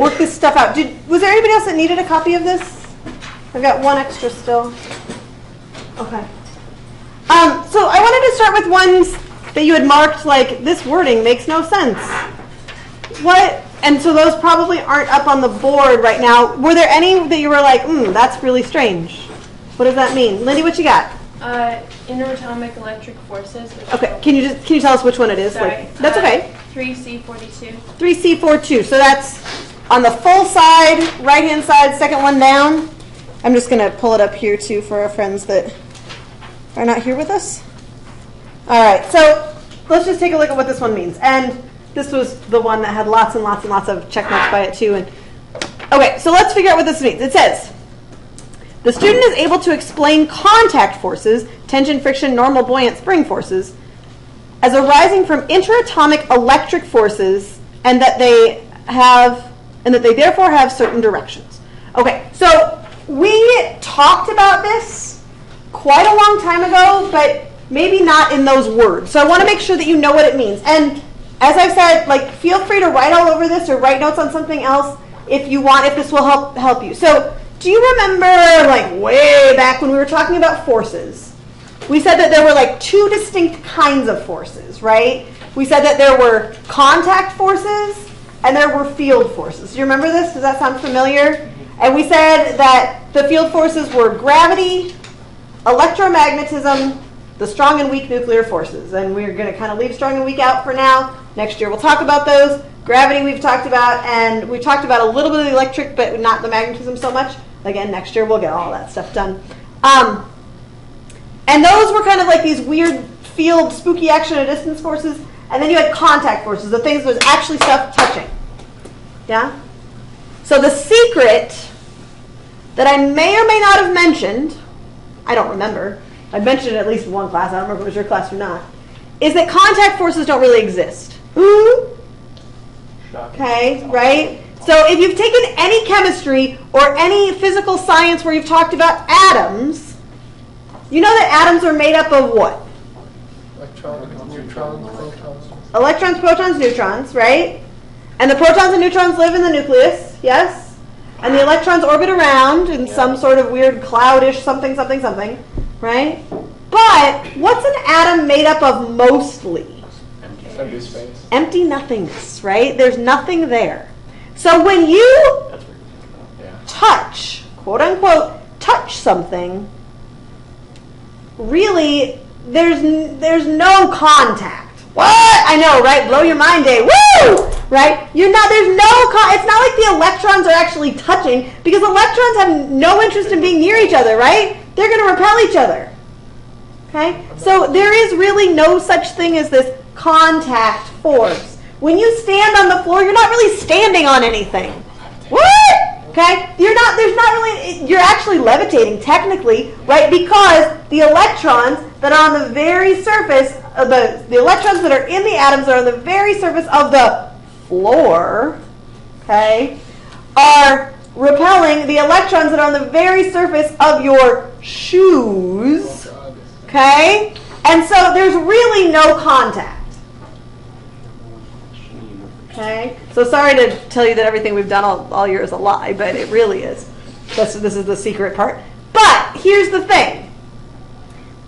work this stuff out. Was there anybody else that needed a copy of this? I've got one extra still. Okay. So I wanted to start with ones that you had marked like, this wording makes no sense. What? And so those probably aren't up on the board right now. Were there any that you were like, that's really strange? What does that mean? Lindy, what you got? Interatomic electric forces. Okay, can you tell us which one it is? Sorry. Like, that's okay. 3C42. 3C42. So that's on the full side, right-hand side, second one down. I'm just going to pull it up here, too, for our friends that are not here with us. All right, so let's just take a look at what this one means. And this was the one that had lots and lots and lots of check marks by it, too. And okay, so let's figure out what this means. It says, the student is able to explain contact forces, tension, friction, normal, buoyant, spring forces, as arising from interatomic electric forces, and that they therefore have certain directions. Okay, so we talked about this quite a long time ago, but maybe not in those words. So I want to make sure that you know what it means. And as I've said, like, feel free to write all over this or write notes on something else if you want, if this will help you. So do you remember, like, way back when we were talking about forces? We said that there were, like, two distinct kinds of forces, right? We said that there were contact forces and there were field forces. Do you remember this? Does that sound familiar? And we said that the field forces were gravity, electromagnetism, the strong and weak nuclear forces. And we're going to kind of leave strong and weak out for now. Next year we'll talk about those. Gravity we've talked about, and we talked about a little bit of the electric, but not the magnetism so much. Again, next year we'll get all that stuff done. And those were kind of like these weird field, spooky action at distance forces. And then you had contact forces, the things that was actually stuff touching. Yeah? So the secret that I may or may not have mentioned, I don't remember, I mentioned it at least in one class, I don't remember if it was your class or not, is that contact forces don't really exist. Okay, right? So if you've taken any chemistry or any physical science where you've talked about atoms, you know that atoms are made up of what? Electrons, protons, neutrons, right? And the protons and neutrons live in the nucleus, yes? And the electrons orbit around in some sort of weird cloudish something, something, something, right? But what's an atom made up of mostly? Empty space. Empty nothingness, right? There's nothing there. So when you touch, quote unquote, touch something, really, there's no contact. What? I know, right? Blow your mind, Dave. Woo! Right? There's it's not like the electrons are actually touching, because electrons have no interest in being near each other, right? They're going to repel each other. Okay? So there is really no such thing as this contact force. When you stand on the floor, you're not really standing on anything. What? Okay? You're actually levitating technically, right? Because the electrons that are on the very surface, the electrons that are in the atoms that are on the very surface of the floor, okay, are repelling the electrons that are on the very surface of your shoes, okay? And so there's really no contact. Okay? So sorry to tell you that everything we've done all year is a lie, but it really is. This is the secret part. But here's the thing.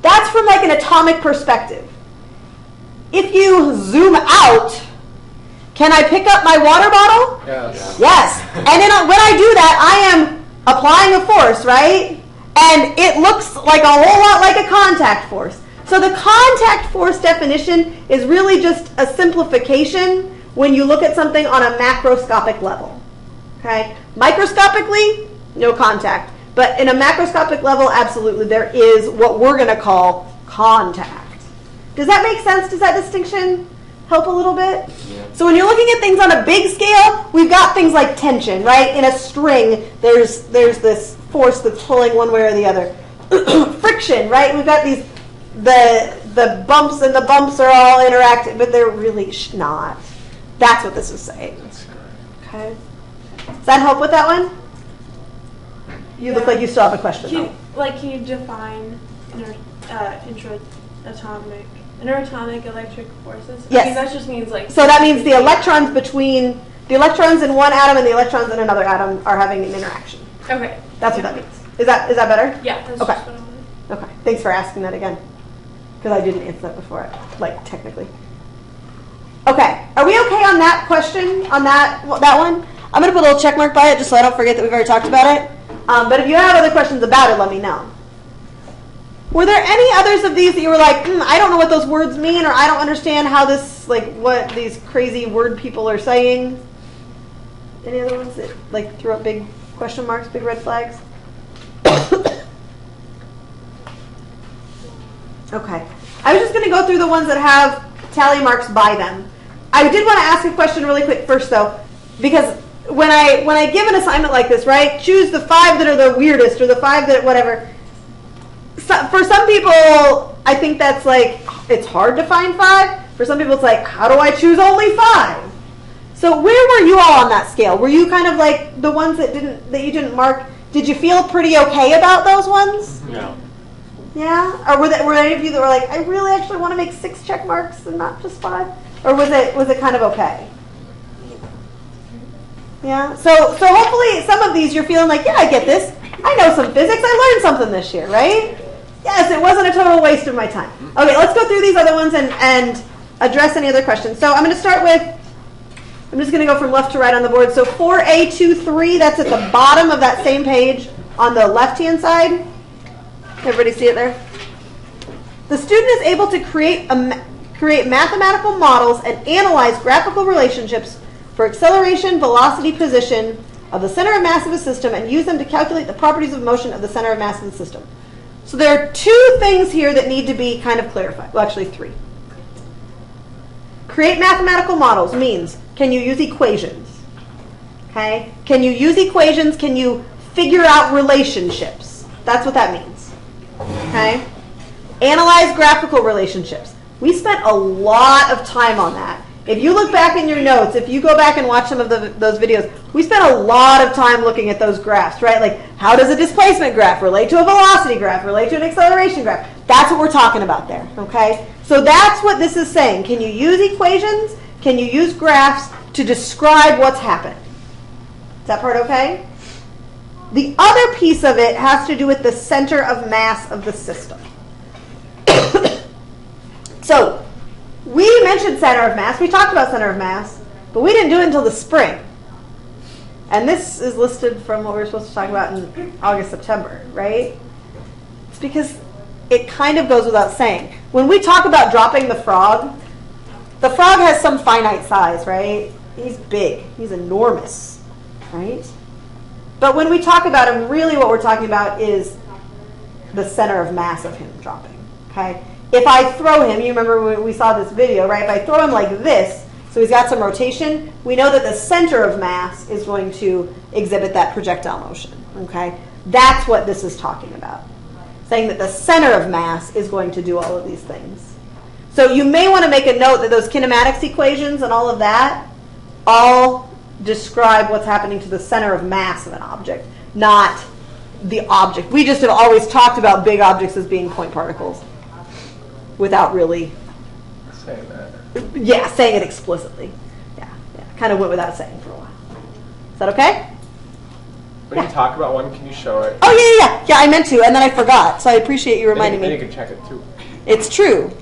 That's from like an atomic perspective. If you zoom out, can I pick up my water bottle? Yes. Yes. And then when I do that, I am applying a force, right? And it looks like a whole lot like a contact force. So the contact force definition is really just a simplification when you look at something on a macroscopic level. Okay? Microscopically, no contact. But in a macroscopic level, absolutely, there is what we're going to call contact. Does that make sense? Does that distinction help a little bit? Yeah. So when you're looking at things on a big scale, we've got things like tension, right? In a string, there's this force that's pulling one way or the other. Friction, right? We've got the bumps, and the bumps are all interacting, but they're really not. That's what this is saying. That's correct. Okay. Does that help with that one? You look like you still have a question. Can you define interatomic electric forces? Yes. I mean, that just means like. So that means the electrons between The electrons in one atom and the electrons in another atom are having an interaction. Okay. That's what that means. Is that better? Yeah, that's Okay. just what I wanted. Okay. Thanks for asking that again. Because I didn't answer that before, like technically. Okay. Are we okay on that question? On that one? I'm going to put a little check mark by it just so I don't forget that we've already talked about it. But if you have other questions about it, let me know. Were there any others of these that you were like, I don't know what those words mean, or I don't understand how this, like, what these crazy word people are saying? Any other ones that, like, threw up big question marks, big red flags? Okay. I was just going to go through the ones that have tally marks by them. I did want to ask a question really quick first, though, because when I give an assignment like this, right, choose the 5 that are the weirdest or the 5 that whatever. So, for some people, I think that's like, it's hard to find 5. For some people, it's like, how do I choose only 5? So where were you all on that scale? Were you kind of like the ones that you didn't mark? Did you feel pretty okay about those ones? No. Yeah? Or were there any of you that were like, I really actually want to make 6 check marks and not just 5? Or was it kind of okay? Yeah? So hopefully some of these you're feeling like, yeah, I get this. I know some physics. I learned something this year, right? Yes, it wasn't a total waste of my time. Okay, let's go through these other ones and address any other questions. So I'm going to start with, I'm just going to go from left to right on the board. So 4A23, that's at the bottom of that same page on the left-hand side. Everybody see it there? The student is able to create mathematical models and analyze graphical relationships for acceleration, velocity, position of the center of mass of a system and use them to calculate the properties of motion of the center of mass of the system. So there are 2 things here that need to be kind of clarified. Well, actually 3. Create mathematical models means, can you use equations? Okay? Can you use equations? Can you figure out relationships? That's what that means. Okay? Analyze graphical relationships. We spent a lot of time on that. If you look back in your notes, if you go back and watch some of those videos, we spent a lot of time looking at those graphs, right? Like, how does a displacement graph relate to a velocity graph, relate to an acceleration graph? That's what we're talking about there, okay? So that's what this is saying. Can you use equations? Can you use graphs to describe what's happened? Is that part okay? The other piece of it has to do with the center of mass of the system. So, we mentioned center of mass. We talked about center of mass, but we didn't do it until the spring. And this is listed from what we were supposed to talk about in August, September, right? It's because it kind of goes without saying. When we talk about dropping the frog has some finite size, right? He's big. He's enormous, right? But when we talk about him, really what we're talking about is the center of mass of him dropping, okay? If I throw him, you remember when we saw this video, right? If I throw him like this, so he's got some rotation, we know that the center of mass is going to exhibit that projectile motion, okay? That's what this is talking about. Saying that the center of mass is going to do all of these things. So you may want to make a note that those kinematics equations and all of that all describe what's happening to the center of mass of an object, not the object. We just have always talked about big objects as being point particles without really saying that. Yeah, saying it explicitly. Yeah. Kind of went without saying for a while. Is that okay? When you talk about one, can you show it? Oh, yeah. Yeah, I meant to, and then I forgot. So I appreciate you reminding me. And you can check it, too. It's true.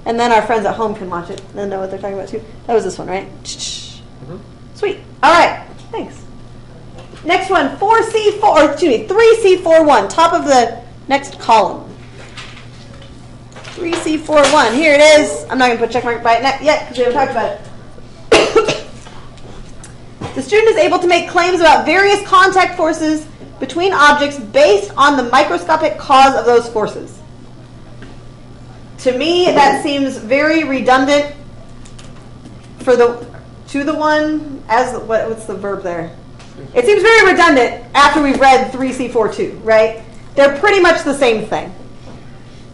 And then our friends at home can watch it and know what they're talking about, too. That was this one, right? Mm-hmm. Sweet. All right. Thanks. Next one, 3C41, top of the next column. 3C41. Here it is. I'm not going to put check mark by it yet because we haven't talked about it. The student is able to make claims about various contact forces between objects based on the microscopic cause of those forces. To me, that seems very redundant for what's the verb there? It seems very redundant after we've read 3C42, right? They're pretty much the same thing.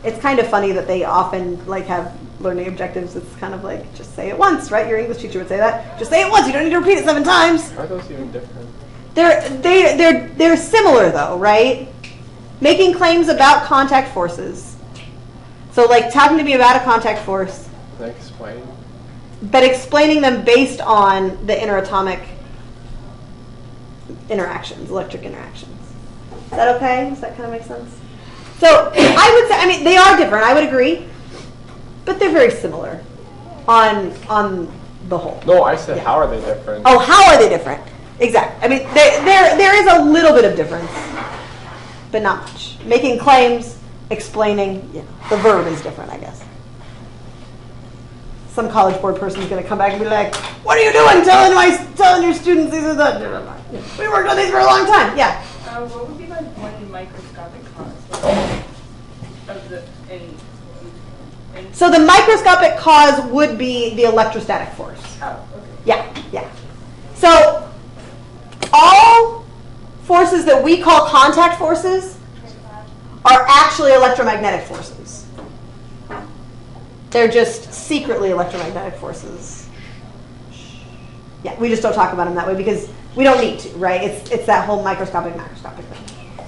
It's kind of funny that they often have learning objectives. It's kind of like, just say it once, right? Your English teacher would say that. Just say it once. You don't need to repeat it 7 times. Are those even different? They're similar though, right? Making claims about contact forces. So talking to me about a contact force. Can I explain? But explaining them based on the interatomic interactions, electric interactions. Is that okay? Does that kind of make sense? So I would say, I mean, they are different, I would agree, but they're very similar on the whole. No, I said how are they different? Oh, how are they different? Exactly. I mean, there is a little bit of difference, but not much. Making claims, explaining, the verb is different, I guess. Some College Board person is going to come back and be like, "What are you doing telling your students these are the?" We worked on these for a long time. Yeah. What would be like one microscopic cause of the So the microscopic cause would be the electrostatic force. Oh, okay. Yeah. So all forces that we call contact forces are actually electromagnetic forces. They're just secretly electromagnetic forces. Yeah, we just don't talk about them that way because we don't need to, right? It's that whole microscopic, macroscopic thing.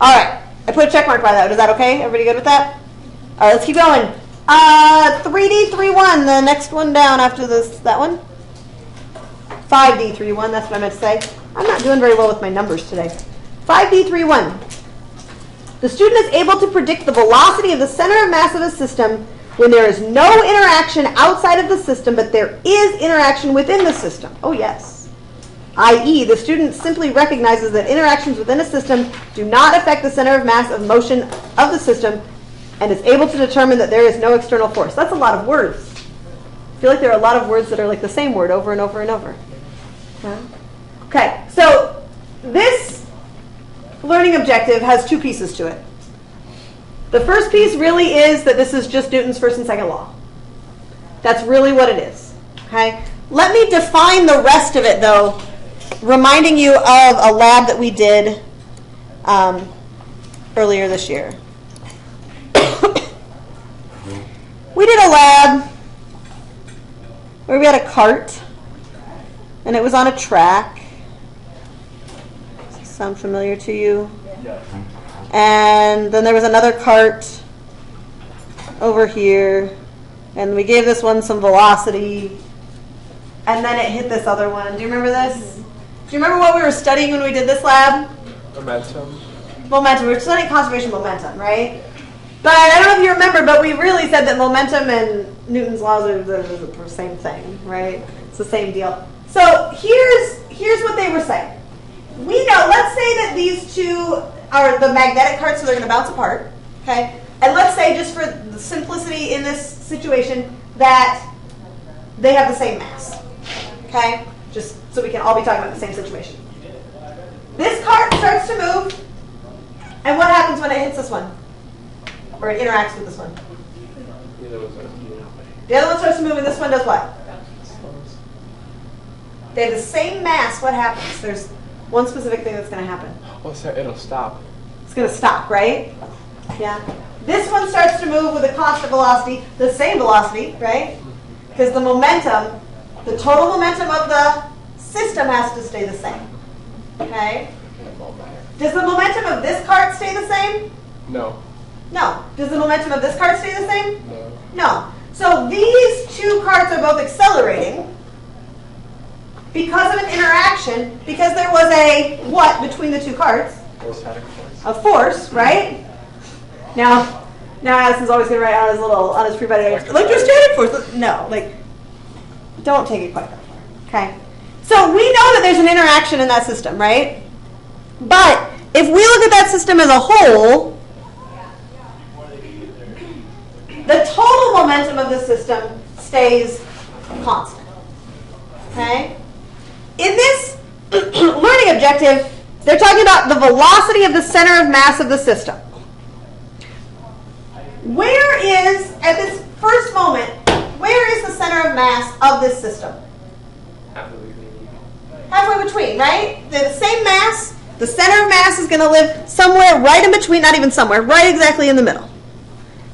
All right, I put a check mark by that. Is that okay? Everybody good with that? All right, let's keep going. 3D 3-1, the next one down after that one. 5D 3-1, that's what I meant to say. I'm not doing very well with my numbers today. 5D 3-1. The student is able to predict the velocity of the center of mass of a system when there is no interaction outside of the system, but there is interaction within the system. Oh, yes. I.e., the student simply recognizes that interactions within a system do not affect the center of mass of motion of the system and is able to determine that there is no external force. That's a lot of words. I feel like there are a lot of words that are like the same word over and over and over. Okay, so this learning objective has two pieces to it. The first piece really is that this is just Newton's first and second law. That's really what it is. Okay? Let me define the rest of it, though, reminding you of a lab that we did earlier this year. We did a lab where we had a cart, and it was on a track. Does this sound familiar to you? Yes. And then there was another cart over here, and we gave this one some velocity, and then it hit this other one. Do you remember this? Do you remember what we were studying when we did this lab? Momentum. Momentum. We were studying conservation momentum, right? But I don't know if you remember, but we really said that momentum and Newton's laws are the same thing, right? It's the same deal. So here's what they were saying. We know, let's say that these two are the magnetic carts, so they're going to bounce apart, okay? And let's say, just for the simplicity in this situation, that they have the same mass, okay? Just so we can all be talking about the same situation. This cart starts to move, and what happens when it hits this one? Or it interacts with this one? The other one starts to move, and this one does what? They have the same mass. What happens? There's one specific thing that's going to happen. Oh, so it'll stop. It's going to stop, right? Yeah. This one starts to move with a constant velocity, the same velocity, right? Because the momentum, the total momentum of the system has to stay the same. Okay? Does the momentum of this cart stay the same? No. No. Does the momentum of this cart stay the same? No. No. So these two carts are both accelerating because of an interaction, because there was a what between the two carts? Electrostatic force. A force, right? Now Addison's always going to write on his free body electrostatic force. No, don't take it quite that far. Okay. So we know that there's an interaction in that system, right? But if we look at that system as a whole, the total momentum of the system stays constant. Okay? In this learning objective, they're talking about the velocity of the center of mass of the system. Where is, at this first moment, where is the center of mass of this system? Halfway between, right? They're the same mass. The center of mass is going to live somewhere right in between, not even somewhere, right exactly in the middle.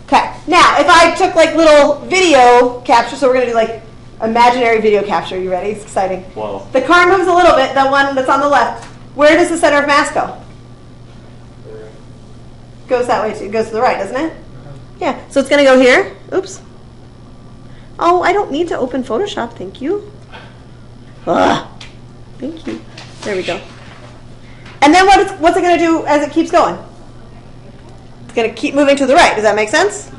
Okay, now if I took little video capture, so we're going to do imaginary video capture. You ready? It's exciting. Whoa. The car moves a little bit, the one that's on the left. Where does the center of mass go? Goes that way too. It goes to the right, doesn't it? Yeah, so it's going to go here. Oops. Oh, I don't need to open Photoshop, thank you. Ugh. Thank you. There we go. And then what's it going to do as it keeps going? It's going to keep moving to the right. Does that make sense?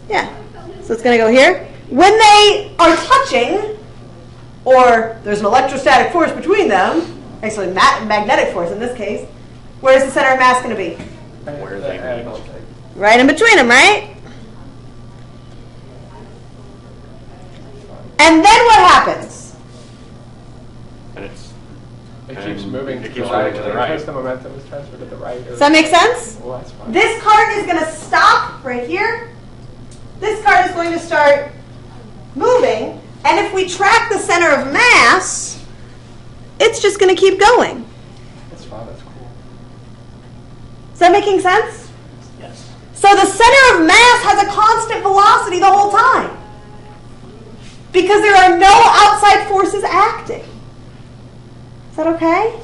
Yeah. So it's going to go here. When they are touching, or there's an electrostatic force between them, actually magnetic force in this case, where's the center of mass going to be? Where they meet. Right in between them, right? And then what happens? And It keeps moving it to keeps the right, moving to the right. because the momentum is transferred to the right. Does that make sense? Well, that's fine. This cart is going to stop right here. This cart is going to start moving. And if we track the center of mass, it's just going to keep going. That's fine. That's cool. Is that making sense? Yes. So the center of mass has a constant velocity the whole time, because there are no outside forces acting. Is that okay?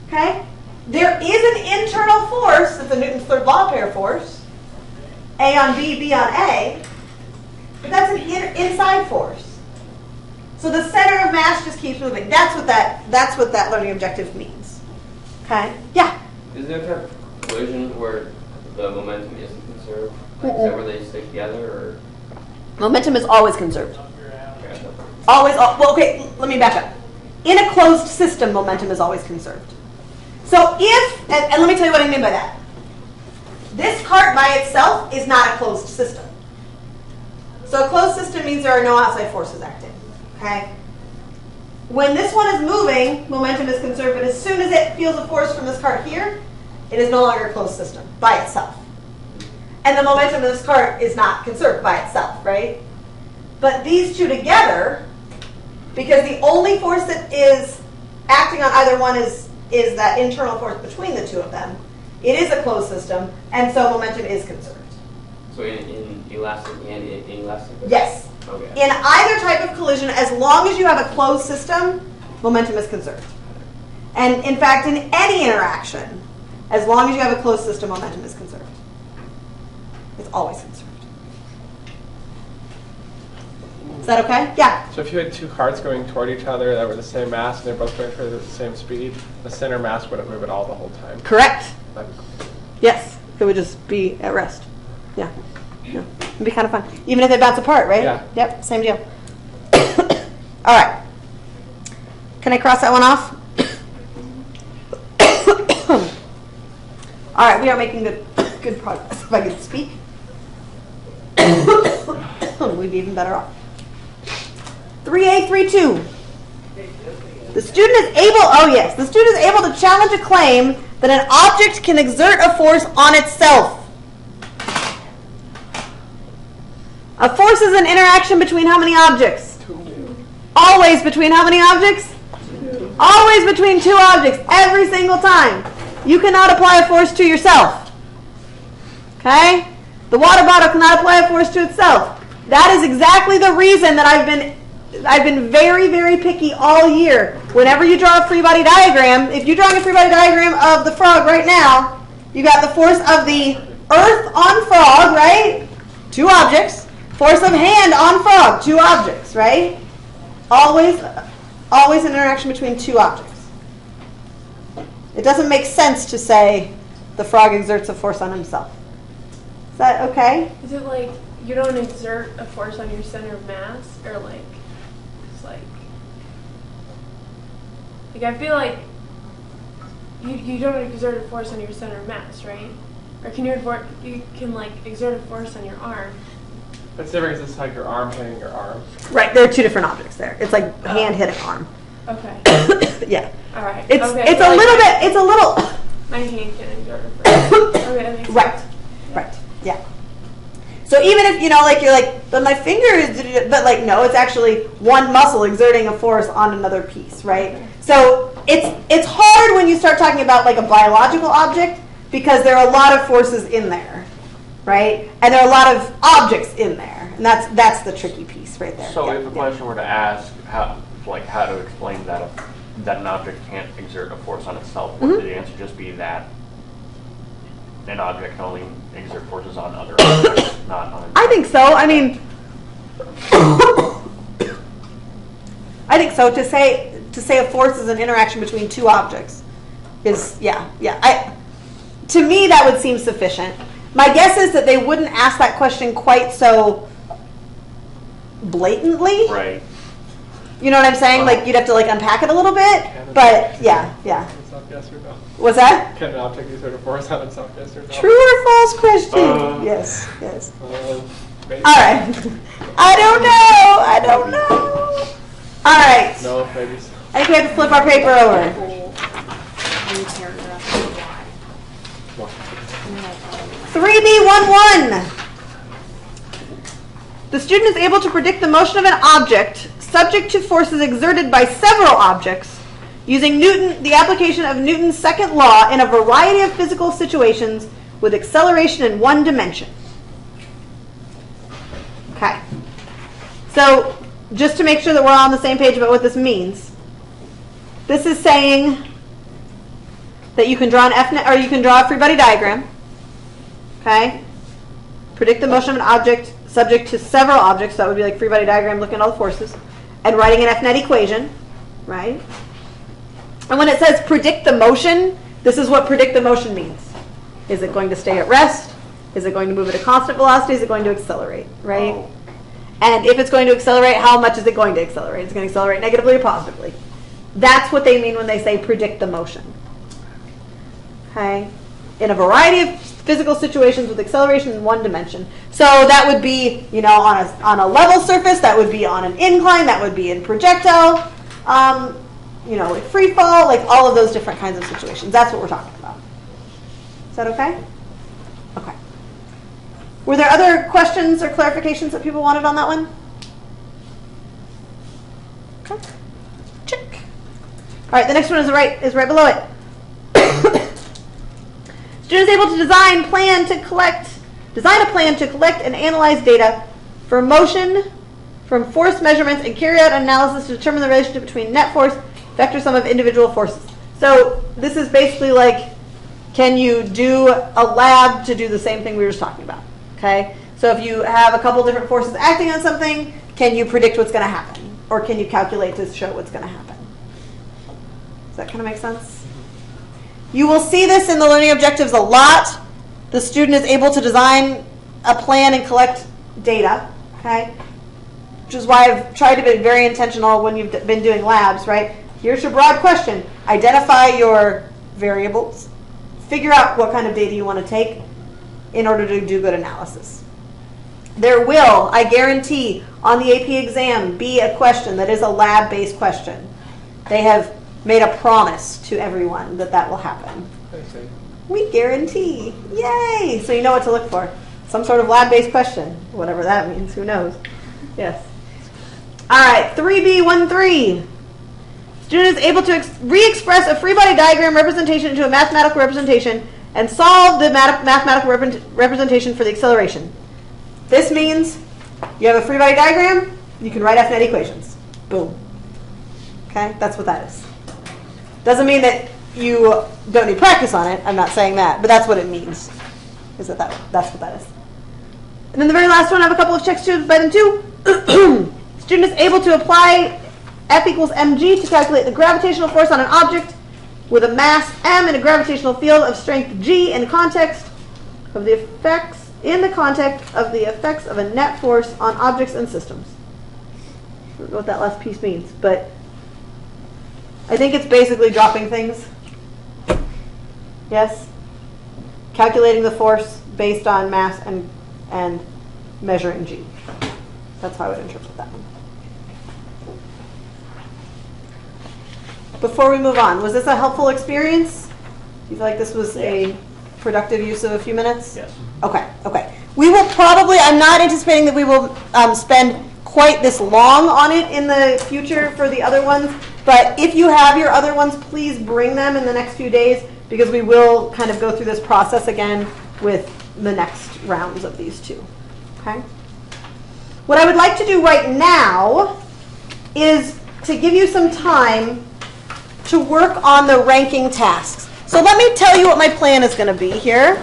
Okay? There is an internal force, that's a Newton's third law pair force, A on B, B on A, but that's an inside force. So the center of mass just keeps moving. That's what that learning objective means. Okay? Yeah? Is there a type of collision where the momentum isn't conserved? Like, is that where they stay together, or? Momentum is always conserved. Okay, Always, well, okay, let me back up. In a closed system, momentum is always conserved. So if, and let me tell you what I mean by that. This cart by itself is not a closed system. So a closed system means there are no outside forces acting. Okay? When this one is moving, momentum is conserved, but as soon as it feels a force from this cart here, it is no longer a closed system by itself. And the momentum of this cart is not conserved by itself, right? But these two together, because the only force that is acting on either one is that internal force between the two of them, it is a closed system, and so momentum is conserved. so in elastic and inelastic? Yes. Okay. In either type of collision, as long as you have a closed system, momentum is conserved. And in fact, in any interaction, as long as you have a closed system, momentum is conserved. It's always conserved. Is that okay? Yeah. So if you had two carts going toward each other that were the same mass and they're both going for the same speed, the center mass wouldn't move at all the whole time. Correct. That'd be cool. Yes. It would just be at rest. Yeah. Yeah. It'd be kind of fun. Even if they bounce apart, right? Yeah. Yep. Same deal. All right. Can I cross that one off? All right. We are making good progress. If I could speak, we'd be even better off. 3A32. The student is the student is able to challenge a claim that an object can exert a force on itself. A force is an interaction between how many objects? Always between how many objects? Always between two objects, every single time. You cannot apply a force to yourself. Okay? The water bottle cannot apply a force to itself. That is exactly the reason that I've been very, very picky all year. Whenever you draw a free body diagram, if you're drawing a free body diagram of the frog right now, you got the force of the earth on frog, right? Two objects. Force of hand on frog, two objects, right? Always an interaction between two objects. It doesn't make sense to say the frog exerts a force on himself. Is that okay? Is it like you don't exert a force on your center of mass, or like it's like I feel like you don't exert a force on your center of mass, right? Or can you can like exert a force on your arm? It's different because it's like your arm hitting your arm. Right, there are two different objects there. It's like hand hitting arm. Okay. Yeah. All right. It's okay, it's so a like little bit. It's a little. My hand can exert a force. Okay, that makes sense. Right. Right. Yeah. So even if like you're like, but my finger is, but like no, it's actually one muscle exerting a force on another piece, right? Okay. So it's hard when you start talking about like a biological object because there are a lot of forces in there, right? And there are a lot of objects in there, and that's the tricky piece right there. So Yeah, if a yeah. question were to ask how to explain that an object can't exert a force on itself, would the answer just be that an object can only exert forces on other objects, not on itself? I think so. I mean, I think so. To say to say a force is an interaction between two objects is, to me that would seem sufficient. My guess is that they wouldn't ask that question quite so blatantly. Right. You know what I'm saying? Like you'd have to like unpack it a little bit, but yeah. Itself, yes or no? What's that? Can an object exert a force on itself, yes or no? True or false question? Yes. Maybe. All right. I don't know. All right. No, maybe so. I think we have to flip our paper over. One paragraph why. 3B11. The student is able to predict the motion of an object subject to forces exerted by several objects using the application of Newton's second law in a variety of physical situations with acceleration in one dimension. Okay. So just to make sure that we're all on the same page about what this means, this is saying that you can draw you can draw a free body diagram. Okay. Predict the motion of an object subject to several objects. So that would be like free body diagram, looking at all the forces, and writing an F-net equation, right? And when it says predict the motion, this is what predict the motion means. Is it going to stay at rest? Is it going to move at a constant velocity? Is it going to accelerate, right? Oh. And if it's going to accelerate, how much is it going to accelerate? It's going to accelerate negatively or positively. That's what they mean when they say predict the motion. Okay? In a variety of physical situations with acceleration in one dimension. So that would be, on a level surface, that would be on an incline, that would be in projectile, like free fall, like all of those different kinds of situations. That's what we're talking about. Is that okay? Okay. Were there other questions or clarifications that people wanted on that one? Okay. Check. All right, the next one is right below it. Student is able to design a plan to collect and analyze data for motion from force measurements and carry out analysis to determine the relationship between net force, vector sum of individual forces. So this is basically like, can you do a lab to do the same thing we were just talking about? Okay. So if you have a couple different forces acting on something, can you predict what's going to happen, or can you calculate to show what's going to happen? Does that kind of make sense? You will see this in the learning objectives a lot. The student is able to design a plan and collect data, okay? Which is why I've tried to be very intentional when you've been doing labs, right? Here's your broad question. Identify your variables. Figure out what kind of data you want to take in order to do good analysis. There will, I guarantee, on the AP exam be a question that is a lab-based question. They have made a promise to everyone that will happen. I see. We guarantee. Yay! So you know what to look for. Some sort of lab-based question. Whatever that means. Who knows? Yes. All right. 3B13. Student is able to re-express a free body diagram representation into a mathematical representation and solve the mathematical representation for the acceleration. This means you have a free body diagram, you can write F-net equations. Boom. Okay? That's what that is. Doesn't mean that you don't need practice on it. I'm not saying that, but that's what it means. That's what that is. And then the very last one, I have a couple of checks by them too. Student is able to apply F equals mg to calculate the gravitational force on an object with a mass m and a gravitational field of strength g in the context of the effects of a net force on objects and systems. I don't know what that last piece means, but I think it's basically dropping things. Yes? Calculating the force based on mass and measuring g. That's how I would interpret that one. Before we move on, was this a helpful experience? Do you feel like this was a productive use of a few minutes? Yes. Okay. We will probably, I'm not anticipating that we will spend quite this long on it in the future for the other ones, but if you have your other ones, please bring them in the next few days, because we will kind of go through this process again with the next rounds of these two. Okay? What I would like to do right now is to give you some time to work on the ranking tasks. So let me tell you what my plan is going to be here.